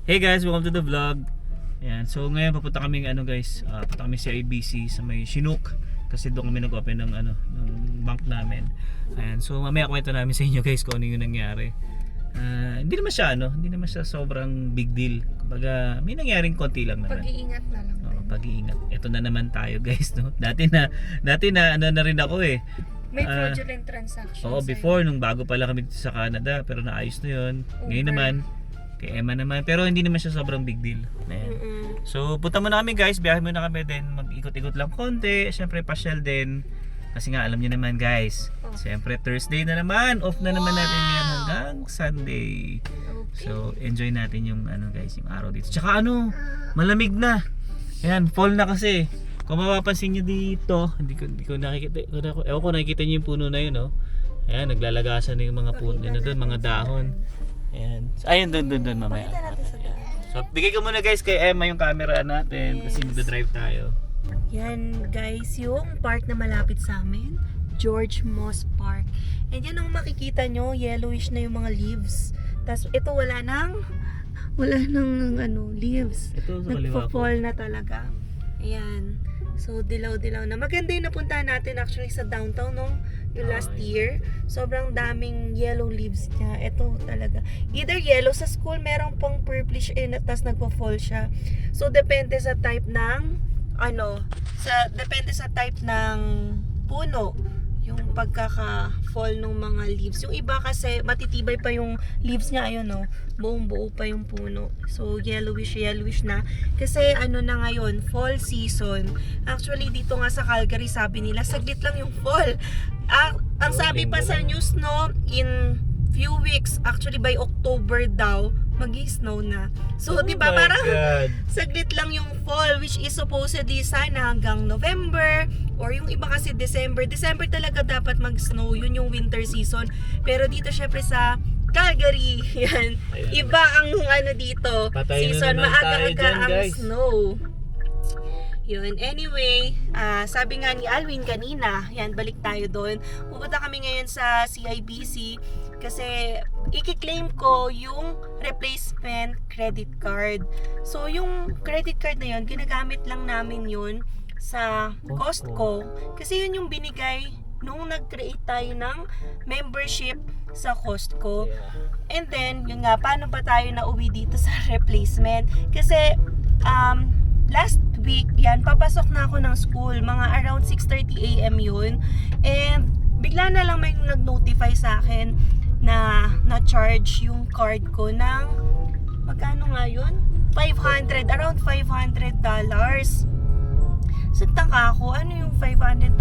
Hey guys, welcome to the vlog. Ayan, so ngayon papunta kami punta kami sa IBC sa may Chinook kasi doon kami nag-open ng ng bank namin. Ayan, so mamaya kwento namin sa inyo guys kung ano yung nangyari. Hindi naman siya sobrang big deal. Kumbaga, may nangyaring konti lang naman. Pag-iingat na lang. Pag-iingat. Ito na naman tayo guys, no. Dati na na rin ako eh. May fraudulent transactions. Oo, before nung bago pa lang kami dito sa Canada, pero naayos na 'yon. Ngayon naman kay Emma naman, pero hindi naman siya sobrang big deal. Ayan. So, punta muna kami guys, biyahe muna kami din, mag-ikot-ikot lang konti, syempre pasyal din. Kasi nga alam niyo naman guys, syempre Thursday na naman, off na naman natin yan hanggang Sunday. So, enjoy natin yung yung araw dito. Tsaka malamig na. Ayan, fall na kasi. Kung mapapansin niyo dito, hindi ko nakikita, ewan ko nakikita niyo yung puno na yun, oh. Ayan, naglalagasan na yung mga puno na doon, mga dahon. Ayan. Ayun, doon mamaya. So, bigay ko muna guys kay Emma yung camera natin kasi magdadrive tayo. Yan guys, yung park na malapit sa amin, George Moss Park. And yan ang makikita nyo, yellowish na yung mga leaves. Tapos ito wala nang leaves. Ito sa kaliwa ko. Nagpo-fall na talaga. Ayan. So dilaw-dilaw na. Maganda yung napuntahan natin actually sa downtown yung last year. Sobrang daming yellow leaves niya. Ito talaga. Either yellow sa school, merong pang purplish tapos nagpo-fall siya. So depende sa type ng depende sa type ng puno yung pagkaka-fall ng mga leaves. Yung iba kasi matitibay pa yung leaves niya, buong-buo pa yung puno. So yellowish na kasi na ngayon, fall season. Actually dito nga sa Calgary, sabi nila saglit lang yung fall. Ang sabi pa sa news in few weeks, actually by October daw mag-snow na. So, di ba parang saglit lang yung fall, which is supposedly sana hanggang November or yung iba kasi December. December talaga dapat mag-snow, yun yung winter season. Pero dito syempre sa Calgary, yan. Iba ang dito, season, maaga-aga ang snow. Yun. Anyway, sabi nga ni Alwin kanina, yan, balik tayo doon. Pupunta kami ngayon sa CIBC kasi i-claim ko yung replacement credit card. So, yung credit card na yun, ginagamit lang namin yun sa Costco. Kasi yun yung binigay nung nag-create tayo ng membership sa Costco. And then, yun nga, paano ba tayo nauwi dito sa replacement? Kasi, last week, yan, papasok na ako ng school. Mga around 6:30 AM yun. And bigla na lang may nag-notify sa akin na na-charge yung card ko ng magkano nga yun? Around $500. Sagtaka ako, ano yung $500?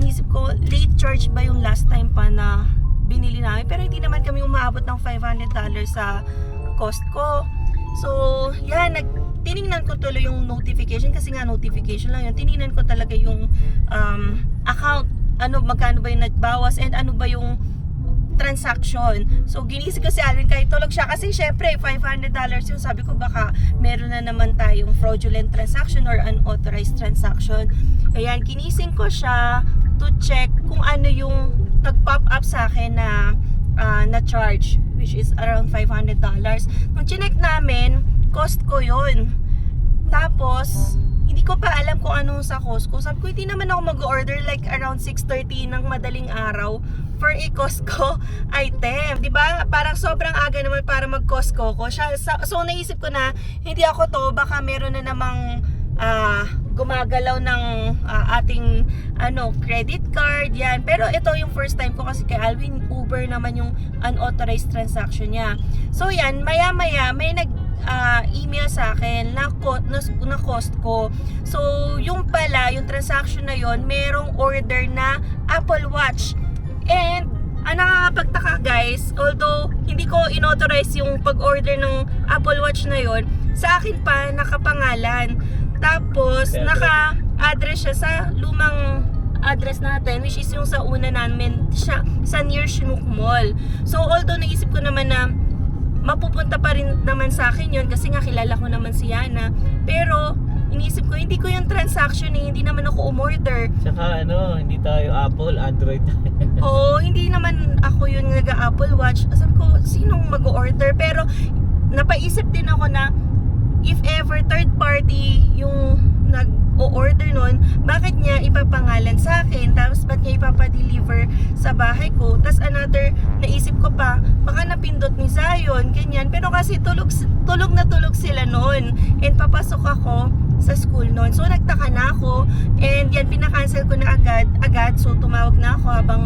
Inisip ko, late charge ba yung last time pa na binili namin? Pero hindi naman kami umabot ng $500 sa Costco. So, yan, tiningnan ko tuloy yung notification kasi nga notification lang yun. Tiningnan ko talaga yung account, magkano ba yung nagbawas and ano ba yung transaction. So, ginising ko si Alvin kahit tulog siya kasi syempre $500 yun. Sabi ko baka meron na naman tayong fraudulent transaction or unauthorized transaction. Ayan, ginising ko siya to check kung ano yung nag-pop up sa akin na na-charge, which is around $500. Nung chinek namin, Costco yun. Tapos, hindi ko pa alam kung ano sa Costco. Sabi ko, hindi naman ako mag-order like around 6:30 ng madaling araw for a Costco item. Diba? Parang sobrang aga naman para mag-Costco ko. So, naisip ko na, hindi ako to, baka meron na namang gumagalaw ng ating credit card, yan. Pero ito yung first time ko kasi kay Alvin, Uber naman yung unauthorized transaction niya. So, yan, maya-maya, may email sa akin na Costco. So, yung transaction na yon, merong order na Apple Watch. And, ang nakakapagtaka guys, although hindi ko inauthorize yung pag-order ng Apple Watch na yon, sa akin pa nakapangalan. Tapos, naka-address siya sa lumang address natin, which is yung sa una namin, siya, sa near Chinook Mall. So, although naisip ko naman na mapupunta pa rin naman sa akin yun kasi nga kilala ko naman si Yana. Pero, inisip ko, hindi ko yung transaction hindi naman ako umorder. Tsaka hindi tayo Apple, Android. Oo, hindi naman ako yung nag-Apple Watch. Sabi ko, sinong mag-order? Pero, napaisip din ako na if ever third party yung nag-o-order nun, bakit niya ipapangalan sa akin? Tapos ba't niya ipapadeliver sa bahay ko? Tapos another, naisip ko pa, baka napindot ni Zion, ganyan. Pero kasi tulog na tulog sila noon. And papasok ako sa school noon. So nagtaka na ako. And yan, pinakancel ko na agad. So tumawag na ako habang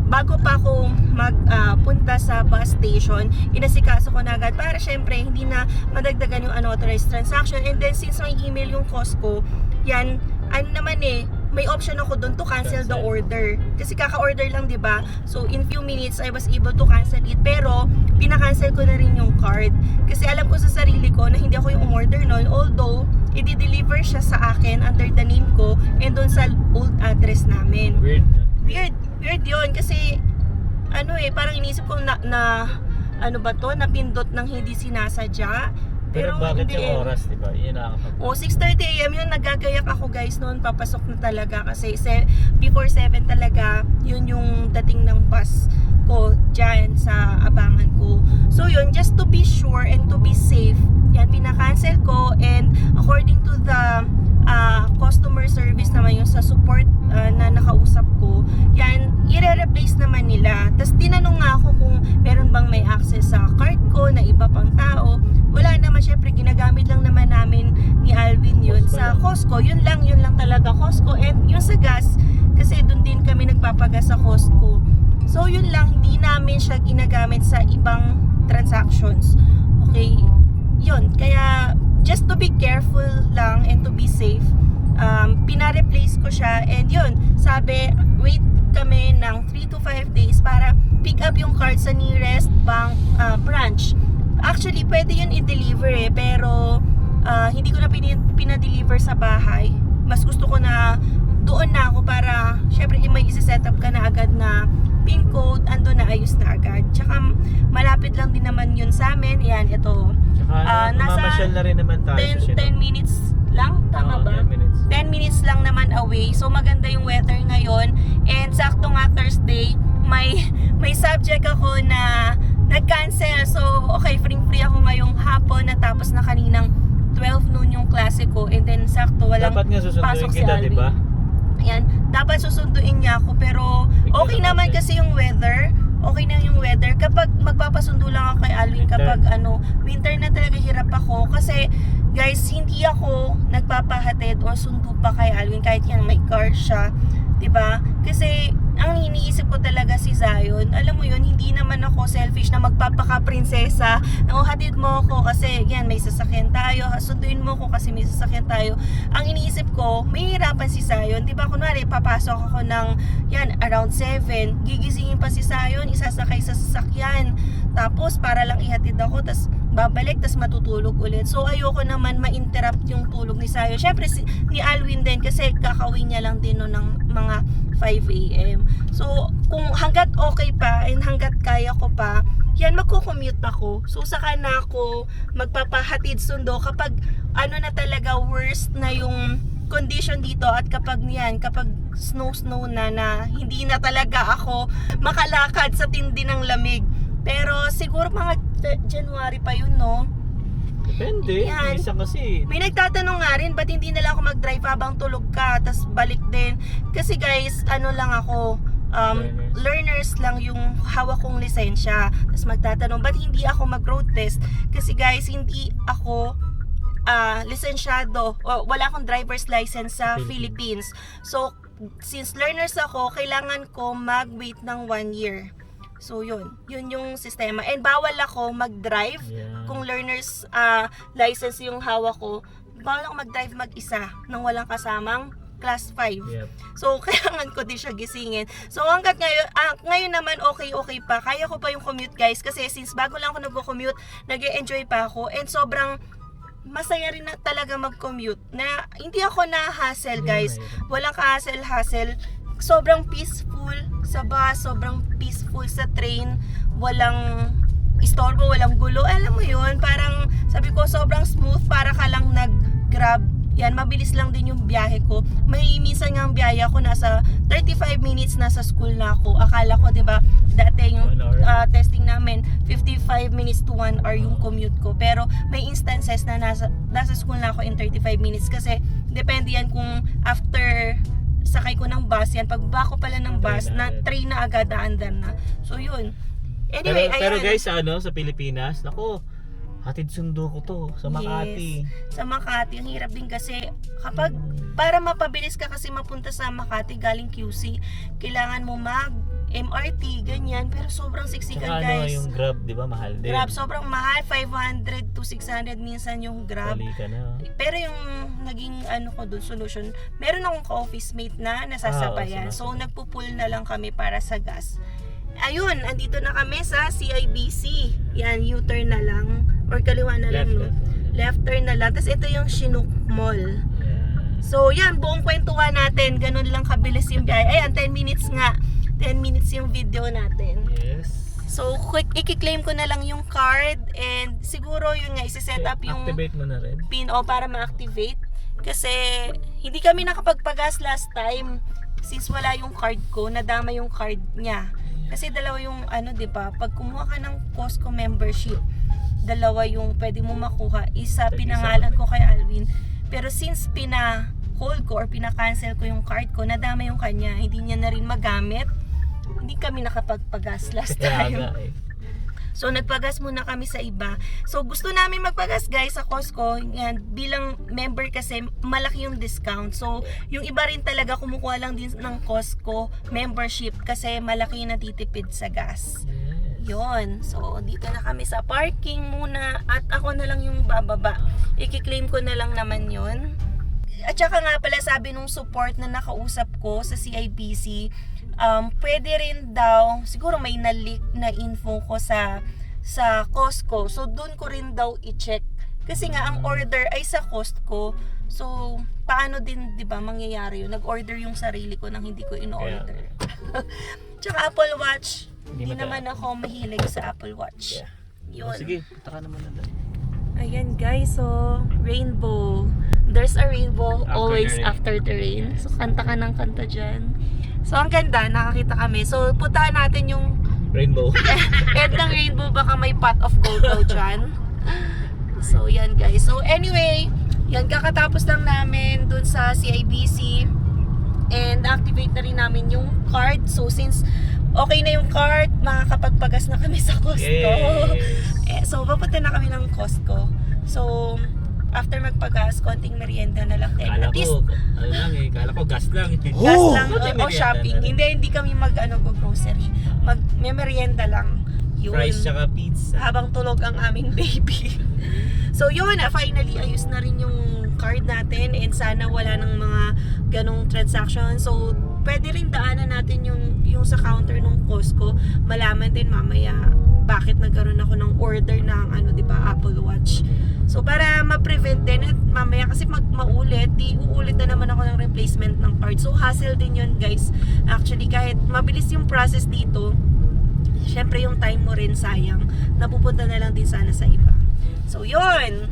bago pa ako magpunta sa bus station, inasikaso ko na agad para syempre hindi na madagdagan yung unauthorized transaction. And then since may email yung Costco, yan, ano naman may option ako doon to cancel the order. Kasi kaka-order lang, di ba? So in few minutes, I was able to cancel it. Pero pinakancel ko na rin yung card. Kasi alam ko sa sarili ko na hindi ako yung umorder noon. Although, i-deliver siya sa akin under the name ko and doon sa old address namin. Weird yun kasi parang inisip ko na ano ba to, napindot ng hindi sinasadya. Pero bakit yung oras, di ba? Yun nakakapag... 6:30 AM yun, nagagayak ako guys noon, papasok na talaga kasi before 7 talaga, yun yung dating ng bus ko dyan sa abangan ko. So yun, just to be sure and to be safe, yan, pinakancel ko. And according to the customer service naman, yung sa support na nakausap ko, yan, i-replace naman nila. Tapos tinanong nga ako kung meron bang may access sa card ko na iba pang tao. Wala naman, syempre ginagamit lang naman namin ni Alvin yun sa Costco. Yun lang talaga, Costco. And yung sa gas, kasi dun din kami nagpapagas sa Costco. So yun lang, hindi namin siya ginagamit sa ibang transactions. Okay, yun. Kaya just to be careful lang and to be safe, pina-replace ko siya. And yun, sabi, wait kami ng 3 to 5 days para pick up yung card sa nearest bank branch. Actually, pwede yun i-deliver pero hindi ko na pinadeliver sa bahay. Mas gusto ko na doon na ako para syempre may isi-set up ka na agad na pin code, ando na ayos na agad. Tsaka malapit lang din naman yun sa amin. Yan, ito. Tsaka mamasyal na rin naman tayo 10 minutes lang, tama ba? 10 minutes lang naman away. So maganda yung weather ngayon. And sakto nga Thursday, may subject ako na nag-cancel. So okay, free ako ngayong hapon, natapos na kaninang 12 noon yung klase ko. And then sakto walang dapat nga susunduin pasok si kita, Alvin. di ba? Ayan, dapat susunduin niya ako pero okay naman kasi yung weather. Okay na yung weather. Kapag magpapasundo lang ako kay Alvin kapag winter na talaga hirap ako kasi guys, hindi ako nagpapahatid o sundo pa kay Alvin kahit yan may car siya, 'di ba? Kasi ang iniisip ko talaga si Zion. Alam mo yun, hindi naman ako selfish na magpapaka-prinsesa. Hatid mo ako kasi yan, may sasakyan tayo. Sunduin mo ako kasi may sasakyan tayo. Ang iniisip ko, may hirapan si Zion. Diba, kunwari, papasok ako ng yan, around 7. Gigisingin pa si Zion, isasakay sa sasakyan. Tapos, para lang ihatid ako, tas babalik, tas matutulog ulit. So, ayoko naman ma-interrupt yung tulog ni Zion. Syempre, ni Alvin din kasi kakawin niya lang din no ng mga 5 AM. So, kung hanggat okay pa and hanggat kaya ko pa, yan, magko-commute ako. So, saka na ako magpapahatid sundo kapag na talaga worst na yung condition dito at kapag snow na hindi na talaga ako makalakad sa tindi ng lamig. Pero siguro mga January pa yun, no? Depende. Yan. Minsan kasi May nagtatanong nga rin, ba't hindi na lang ako mag-drive habang tulog ka, tas balik din? Kasi guys, lang ako, learners lang yung hawak kong lisensya. Tas magtatanong, ba't hindi ako mag-road test? Kasi guys, hindi ako lisensyado, o wala akong driver's license sa Philippines. So, since learners ako, kailangan ko mag-wait ng 1 year. So yun yung sistema. And bawal ako mag-drive kung learner's license yung hawak ko. Bawal ako mag-drive mag-isa nang walang kasamang class 5. Yep. So kailangan ko din siya gisingin. So hanggat ngayon naman okay pa. Kaya ko pa yung commute guys kasi since bago lang ako nagko-commute, nag-e-enjoy pa ako and sobrang masaya rin na talaga mag-commute. Na hindi ako na-hassle guys. Walang ka-hassle. Sobrang peaceful sa bus, sobrang peaceful sa train, walang istorbo, walang gulo. Alam mo yun, parang sabi ko sobrang smooth, para ka lang nag-grab. Yan, mabilis lang din yung biyahe ko. May minsan nga ang biyahe ko nasa 35 minutes nasa school na ako. Akala ko, 'di ba, Dati yung 1 hour. testing namin, 55 minutes to 1 hour yung commute ko. Pero may instances na nasa school na ako in 35 minutes kasi depende yan kung after sakay ko ng bus yan. Pagbaba ko pala ng bus, train na agad, naandar na. So yun. Anyway, pero ayan. guys, sa Pilipinas, nako, hatid sundo ko to sa Makati. Yes, sa Makati. Ang hirap din kasi kapag, para mapabilis ka kasi mapunta sa Makati galing QC, kailangan mo mag MRT, ganyan. Pero sobrang siksikan, Tsaka guys. yung Grab, di ba, mahal din. Grab, sobrang mahal. 500 to 600 minsan yung Grab. Bali ka na. Pero yung naging solution, meron akong ka-office mate na nasasabayan. So, nagpupull na lang kami para sa gas. Ayun, andito na kami sa CIBC. Yan, U-turn na lang. Or kaliwa na lang, no? Left turn na lang. Tapos ito yung Chinook Mall. So, yan, buong kwentuhan natin. Ganun lang kabilis yung biyahe. Ayan, 10 minutes nga. 10 minutes yung video natin. Yes. So, i-claim ko na lang yung card and siguro yun nga, isi-set up yung Activate mo na rin. PIN o para ma-activate. Kasi hindi kami nakapagpagas last time since wala yung card ko, nadama yung card niya. Kasi dalawa yung di ba, pag kumuha ka ng Costco membership, dalawa yung pwede mo makuha. Isa pinangalan ko kay Alwin. Pero since pina-hold ko or pina-cancel ko yung card ko, nadama yung kanya. Hindi niya na rin magamit. Hindi kami nakapagpagas last time. So nagpagas muna kami sa iba. So gusto namin magpagas guys sa Costco. Yan, bilang member kasi malaki yung discount. So yung iba rin talaga kumukuha lang din ng Costco membership kasi malaki yung natitipid sa gas. Yon. So dito na kami sa parking muna at ako na lang yung bababa. I-claim ko na lang naman yon. At saka nga pala sabi nung support na nakausap ko sa CIBC, pwede rin daw, siguro may na-leak na info ko sa Costco. So, doon ko rin daw i-check. Kasi nga, ang order ay sa Costco. So, paano din, di ba, mangyayari yun? Nag-order yung sarili ko nang hindi ko in-order. Tsaka Apple Watch. Hindi naman ako mahilig sa Apple Watch. Yun. Sige, punta ka naman na doon. Ayan guys, so rainbow. There's a rainbow always after the rain. So kanta ka ng kanta dyan. So ang ganda, nakakita kami. So puntahan natin yung Rainbow. end ng rainbow, baka may pot of gold daw dyan. So yan guys. So anyway, yan kakatapos lang namin dun sa CIBC. And activate na rin namin yung card. So since okay na yung card, makakapagpagas na kami sa Costco. Yes. So, papunta na kami ng Costco. So, after magpagas, konting merienda na lang din. Kala At least, ko, kala ko gas lang. gas lang Konting o merienda shopping. na rin. Hindi kami grocery. May merienda lang. Yun. Fries tsaka pizza. Habang tulog ang aming baby. So, yun. Finally, ayos na rin yung card natin. And sana wala ng mga ganong transaction. So, pwede rin daanan natin yung sa counter ng Costco. Malaman din mamaya bakit nagkaroon ako ng order ng Apple Watch. So para ma-prevent din at mamaya kasi maulit, uulit na naman ako ng replacement ng card. So hassle din yun guys. Actually kahit mabilis yung process dito, syempre yung time mo rin sayang. Napupunta na lang din sana sa iba. So yun.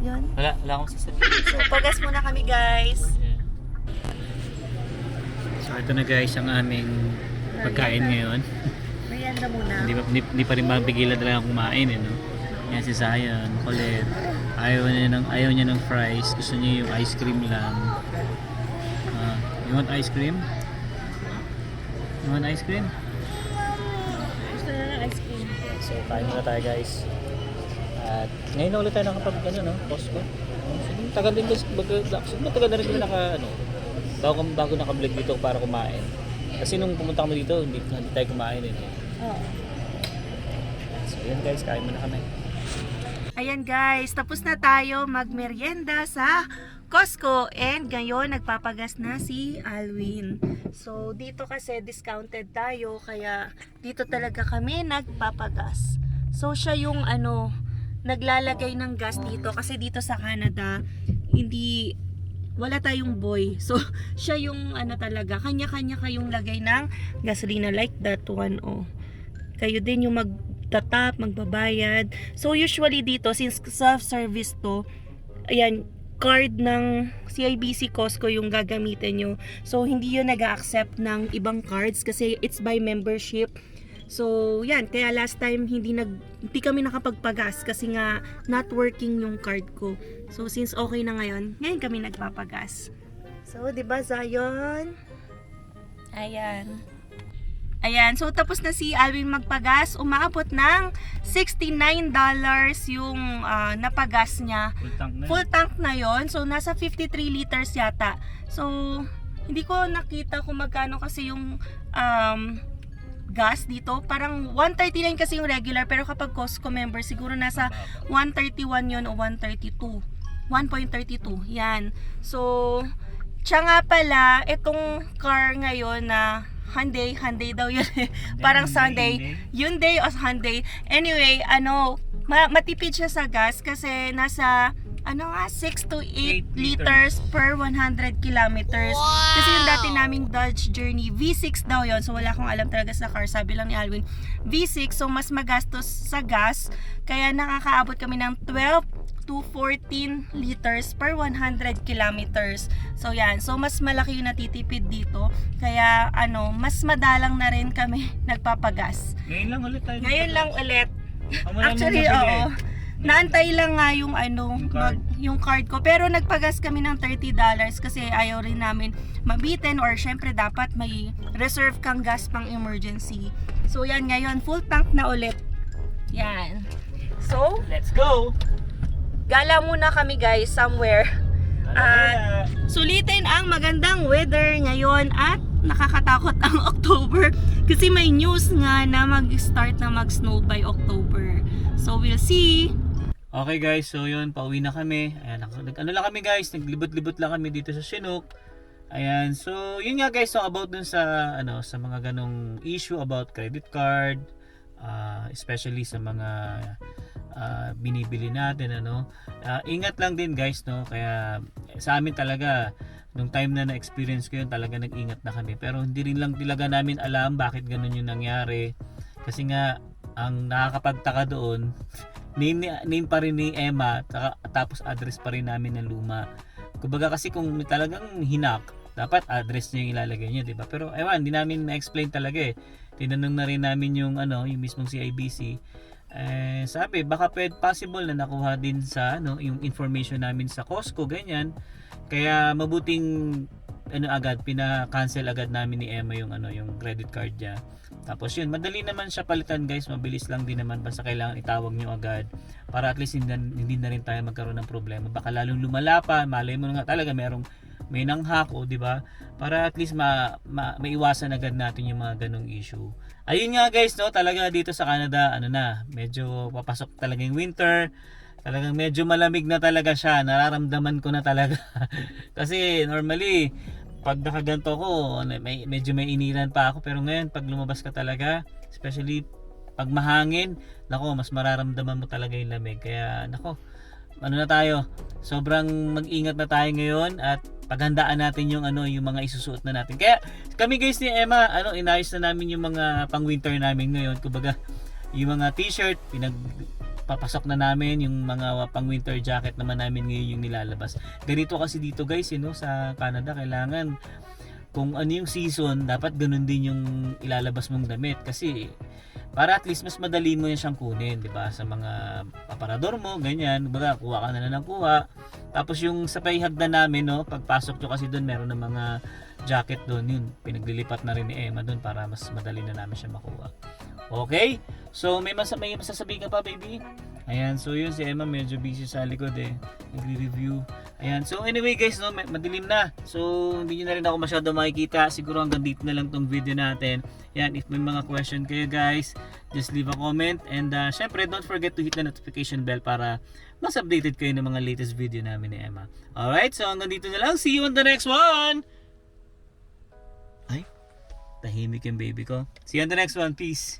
Yun. Wala akong sasabihin. So pagas muna kami guys. So ito na guys ang aming pagkain ngayon. Merienda muna. Hindi pa rin mapigilan talaga kumain no. Yan si Zion, kulit. Ayaw niya ng fries, gusto niya yung ice cream lang. You want ice cream? You want ice cream? Gusto na ng ice cream. So kain muna tayo guys. At ngayon na ulit tayo nakapag Costco. Tagal din guys, matagal na rin kami bago naka-vlog dito para kumain. Kasi nung pumunta kami dito, hindi tayo kumain Oo. So yun guys, kain muna kami. Ayan guys, tapos na tayo magmerienda sa Costco and ngayon nagpapagas na si Alwin. So dito kasi discounted tayo kaya dito talaga kami nagpapagas. So siya yung naglalagay ng gas dito kasi dito sa Canada wala tayong boy. So siya yung talaga, kanya-kanya kayong lagay ng gasolina like that one Kayo din yung magtatap, magbabayad. So usually dito since self-service to, ayan, card ng CIBC Costco yung gagamitin nyo. So, hindi yun nag-accept ng ibang cards kasi it's by membership. So, yan. Kaya last time, hindi kami nakapagpagas kasi nga not working yung card ko. So, since okay na ngayon kami nagpapagas. So, diba, Zion? Ayan. Ayan, so tapos na si Alvin magpagas, umaabot ng $69 yung napagas niya. Full tank na. Full tank na yon. So nasa 53 liters yata. So hindi ko nakita kung magkano kasi yung gas dito. Parang 139 kasi yung regular, pero kapag Costco member siguro nasa 131 yon o 132. 1.32. Yan. So siya nga pala, itong car ngayon na Hyundai daw yun. Parang Sunday. Hyundai o Hyundai. Anyway, matipid siya sa gas kasi nasa 6 to 8 liters per 100 kilometers. Kasi yung dati naming Dodge Journey, V6 daw yon. So wala akong alam talaga sa car. Sabi lang ni Alvin, V6. So mas magastos sa gas. Kaya nakakaabot kami ng 12 to 14 liters per 100 kilometers. So yan, so mas malaki yung natitipid dito. Kaya mas madalang na rin kami nagpapagas. Ngayon lang ulit tayo. Ngayon lang ulit. Wala Actually, nang oo. Naantay lang nga yung yung card ko. Pero nagpagas kami ng $30 kasi ayaw rin namin mabitin, or syempre dapat may reserve kang gas pang emergency. So yan, ngayon full tank na ulit. Yan. So, let's go! Gala muna kami guys somewhere. At sulitin ang magandang weather ngayon at nakakatakot ang October kasi may news nga na mag-start na mag-snow by October. So we'll see. Okay guys, so yun, pauwi na kami. Ayan, lang kami guys, naglibot-libot lang kami dito sa Chinook. Ayan, so yun nga guys, so about dun sa sa mga ganong issue about credit card, especially sa mga binibili natin, ingat lang din guys, no. Kaya sa amin talaga nung time na na-experience ko yun, talaga nag-ingat na kami, pero hindi rin lang talaga namin alam bakit ganun yung nangyari. Kasi nga ang nakakapagtaka doon, name pa rin ni Emma, tapos address pa rin namin ng luma. Kumbaga kasi kung talagang hinak, dapat address niya yung ilalagay niya, di ba? Pero ewan, hindi namin na-explain talaga eh. Tinanong na rin namin yung yung mismong CIBC. Sabi baka possible na nakuha din sa yung information namin sa Costco, ganyan. Kaya mabuting agad pina-cancel agad namin ni Emma yung yung credit card niya. Tapos yun, madali naman siya palitan guys, mabilis lang din naman, basta kailangan itawag niyo agad para at least hindi na rin tayo magkaroon ng problema. Baka lalong lumala pa, malay mo nga talaga may nanghak, o di ba? Para at least maiwasan agad natin yung mga ganong issue. Ayun nga guys, no, talaga dito sa Canada, medyo papasok talaga yung winter. Talagang medyo malamig na talaga siya. Nararamdaman ko na talaga. Kasi normally, pag nakaganto ko, medyo may inilan pa ako. Pero ngayon, pag lumabas ka talaga, especially pag mahangin, mas mararamdaman mo talaga yung lamig. Kaya, na tayo, sobrang mag-ingat na tayo ngayon at paghandaan natin yung yung mga isusuot na natin. Kaya kami guys ni Emma, inayos na namin yung mga pang-winter namin ngayon. Kumbaga, yung mga t-shirt papasok na namin, yung mga pang-winter jacket naman namin ngayon yung nilalabas. Ganito kasi dito guys, sa Canada, kailangan kung ano yung season, dapat ganun din yung ilalabas mong damit kasi para at least mas madali mo siyang kunin, di ba? Sa mga aparador mo, ganyan, baga kuha ka na lang ng kuha. Tapos yung sa paihagdan namin, pagpasok nyo kasi doon meron ng mga jacket doon, yun pinaglilipat na rin ni Emma doon para mas madali na namin siya makuha. Okay? So may masasabi ka pa, baby? Ayan, so yun si Emma medyo busy sa likod nagre-review. Ayan, so anyway guys, madilim na. So hindi nyo na rin ako masyado makikita. Siguro hanggang dito na lang tong video natin. Ayan, if may mga question kayo guys, just leave a comment. And syempre, don't forget to hit the notification bell para mas updated kayo ng mga latest video namin ni Emma. Alright, so hanggang dito na lang. See you on the next one! Ay, tahimik yung baby ko. See you on the next one. Peace!